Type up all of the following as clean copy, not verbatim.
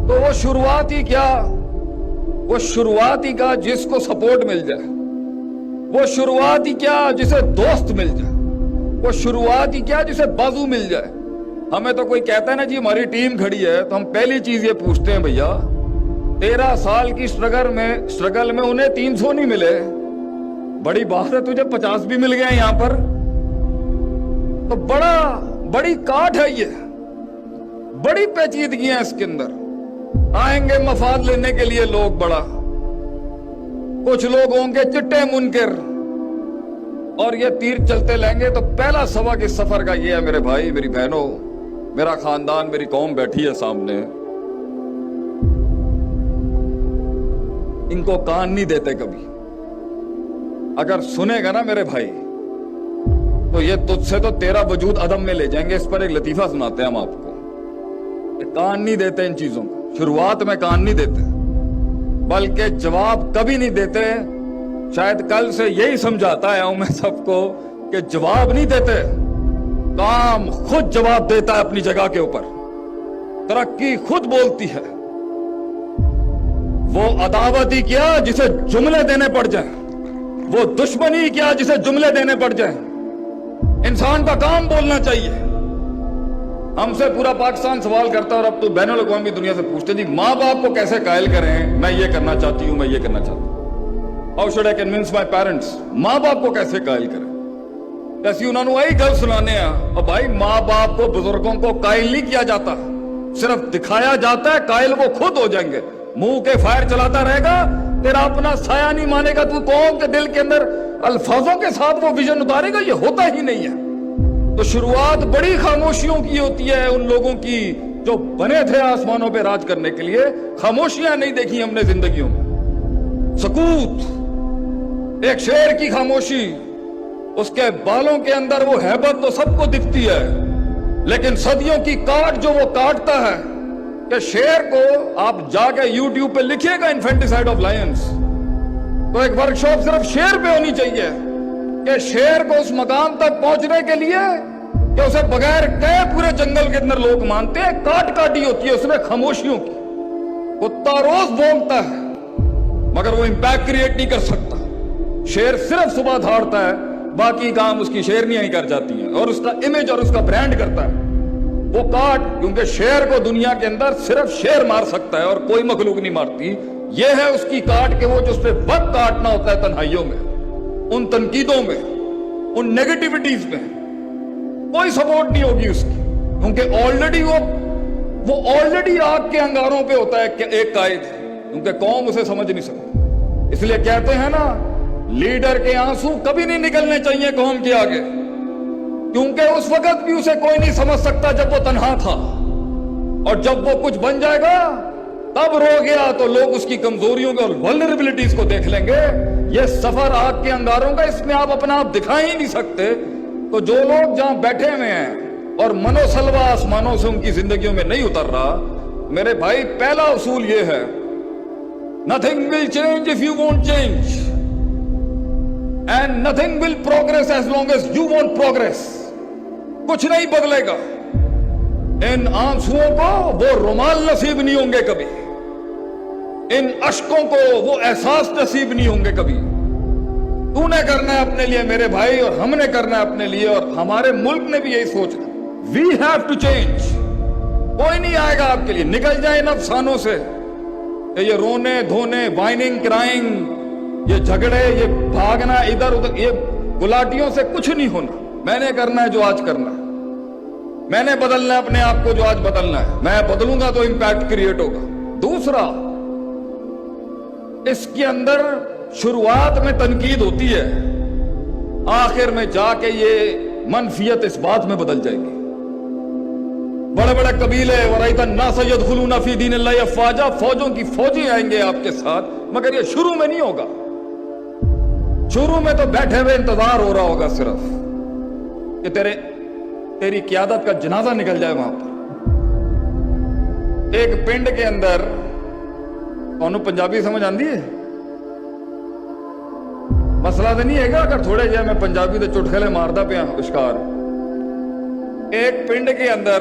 تو وہ شروعات ہی کیا، وہ شروعات ہی کا جس کو سپورٹ مل جائے، وہ شروعات ہی کیا جسے دوست مل جائے، وہ شروعات ہی کیا جسے بازو مل جائے۔ ہمیں تو کوئی کہتا ہے نا جی ہماری ٹیم کھڑی ہے، تو ہم پہلی چیز یہ پوچھتے ہیں بھیا 13 سال کی سٹرگل میں انہیں 300 نہیں ملے، بڑی بات ہے تجھے 50 بھی مل گئے ہیں یہاں پر، تو بڑی کاٹ ہے، یہ بڑی پیچیدگیاں اس کے اندر۔ آئیں گے مفاد لینے کے لیے لوگ، بڑا کچھ لوگ ہوں گے چٹے منکر، اور یہ تیر چلتے لیں گے۔ تو پہلا سبق اس سفر کا یہ ہے میرے بھائی میری بہنوں، میرا خاندان میری قوم بیٹھی ہے سامنے، ان کو کان نہیں دیتے کبھی۔ اگر سنے گا نا میرے بھائی تو یہ تجھ سے تو تیرا وجود عدم میں لے جائیں گے۔ اس پر ایک لطیفہ سناتے ہیں ہم آپ کو کہ کان نہیں دیتے ان چیزوں کو، شروعات میں کان نہیں دیتے، بلکہ جواب کبھی نہیں دیتے۔ شاید کل سے یہی سمجھاتا ہے میں سب کو کہ جواب نہیں دیتے، کام خود جواب دیتا ہے اپنی جگہ کے اوپر، ترقی خود بولتی ہے۔ وہ عداوت ہی کیا جسے جملے دینے پڑ جائیں، وہ دشمنی کیا جسے جملے دینے پڑ جائیں۔ انسان کا کام بولنا چاہیے۔ ہم سے پورا پاکستان سوال کرتا ہے، اور اب تو بین الاقوامی دنیا سے پوچھتے جی ماں باپ کو کیسے قائل کریں، میں یہ کرنا چاہتی ہوں، میں یہ کرنا چاہتا ہوں، How should I convince my parents؟ ماں باپ کو کیسے قائل کریں؟ کیسی انہوں نے وہی گل سنانے ہیں۔ اور بھائی ماں باپ کو بزرگوں کو قائل نہیں کیا جاتا، صرف دکھایا جاتا ہے، قائل وہ خود ہو جائیں گے۔ منہ کے فائر چلاتا رہے گا، تیرا اپنا سایہ نہیں مانے گا، تو قوم کے دل کے اندر الفاظوں کے ساتھ وہ ویژن اتارے گا، یہ ہوتا ہی نہیں ہے۔ تو شروعات بڑی خاموشیوں کی ہوتی ہے ان لوگوں کی جو بنے تھے آسمانوں پہ راج کرنے کے لیے۔ خاموشیاں نہیں دیکھی ہم نے زندگیوں میں، سکوت، ایک شیر کی خاموشی، اس کے بالوں کے اندر وہ ہیبت تو سب کو دکھتی ہے، لیکن صدیوں کی کاٹ جو وہ کاٹتا ہے کہ شیر کو آپ جا کے یوٹیوب پہ لکھیے گا انفینٹیسائیڈ آف لائنز، تو ایک ورکشاپ صرف شیر پہ ہونی چاہیے کہ شیر کو اس مقام تک پہنچنے کے لیے کہ اسے بغیر کہے پورے جنگل کے اندر لوگ مانتے ہیں، کاٹ کاٹی ہوتی ہے اس میں خاموشیوں کی۔ کتا روز بھونکتا ہے مگر وہ امپیکٹ کریٹ نہیں کر سکتا۔ شیر صرف صبح دھاڑتا ہے، باقی کام اس کی شیرنیاں ہی کر جاتی ہیں، اور اس کا امیج اور اس کا برانڈ کرتا ہے وہ کاٹ، کیونکہ شیر کو دنیا کے اندر صرف شیر مار سکتا ہے اور کوئی مخلوق نہیں مارتی۔ یہ ہے اس کی کاٹ کہ وہ جو اس پہ وقت کاٹنا ہوتا ہے تنہائیوں میں، ان تنقیدوں میں، ان نیگیٹیوٹیز میں کوئی سپورٹ نہیں ہوگی اس کی، کیونکہ آلریڈی وہ آلریڈی آگ کے انگاروں پہ ہوتا ہے کہ ایک قائد، کیونکہ قوم اسے سمجھ نہیں سکتی۔ اس لیے کہتے ہیں نا لیڈر کے آنسو کبھی نہیں نکلنے چاہیے قوم کے آگے، کیونکہ اس وقت بھی اسے کوئی نہیں سمجھ سکتا جب وہ تنہا تھا، اور جب وہ کچھ بن جائے گا تب رو گیا تو لوگ اس کی کمزوریوں کو اور ولنریبلٹیز کو دیکھ لیں گے۔ یہ سفر آگ کے انگاروں کا، اس میں آپ اپنا آپ دکھا ہی نہیں سکتے۔ تو جو لوگ جہاں بیٹھے ہوئے ہیں اور منو سلوا آسمانوں سے ان کی زندگیوں میں نہیں اتر رہا، میرے بھائی پہلا اصول یہ ہے nothing will change if you won't change and nothing will progress as long as you won't progress۔ کچھ نہیں بدلے گا، ان آنسوؤں کو وہ رومال نصیب نہیں ہوں گے کبھی، ان اشکوں کو وہ احساس نصیب نہیں ہوں گے کبھی۔ تو نے کرنا ہے اپنے لیے میرے بھائی، اور ہم نے کرنا ہے اپنے لیے، اور ہمارے ملک نے بھی یہی سوچنا، we have to change۔ کوئی نہیں آئے گا آپ کے لیے، نکل جائے ان افسانوں سے کہ یہ رونے دھونے، وائننگ کرائنگ، یہ جھگڑے، یہ بھاگنا ادھر ادھر، یہ گلاٹیوں سے کچھ نہیں ہونا۔ میں نے کرنا ہے جو آج کرنا ہے، میں نے بدلنا ہے اپنے آپ کو جو آج بدلنا ہے، میں بدلوں گا تو امپیکٹ کریٹ ہوگا۔ دوسرا، اس کے اندر شروعات میں تنقید ہوتی ہے، آخر میں جا کے یہ منفیت اس بات میں بدل جائے گی۔ بڑے بڑے قبیلے وَرَأَيْتَ النَّاسَ يَدْخُلُونَ فِي دِينِ اللَّهِ أَفْوَاجًا، فوجوں کی فوجی آئیں گے آپ کے ساتھ، مگر یہ شروع میں نہیں ہوگا۔ شروع میں تو بیٹھے ہوئے انتظار ہو رہا ہوگا صرف کہ تیری قیادت کا جنازہ نکل جائے وہاں پر۔ ایک پنڈ کے اندر، انہوں پنجابی سمجھ آندی ہے؟ مسئلہ تو نہیں ہے گا اگر تھوڑے جائے میں پنجابی دے چٹکلے ماردہ پہ اشکار۔ ایک پنڈ کے اندر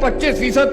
25%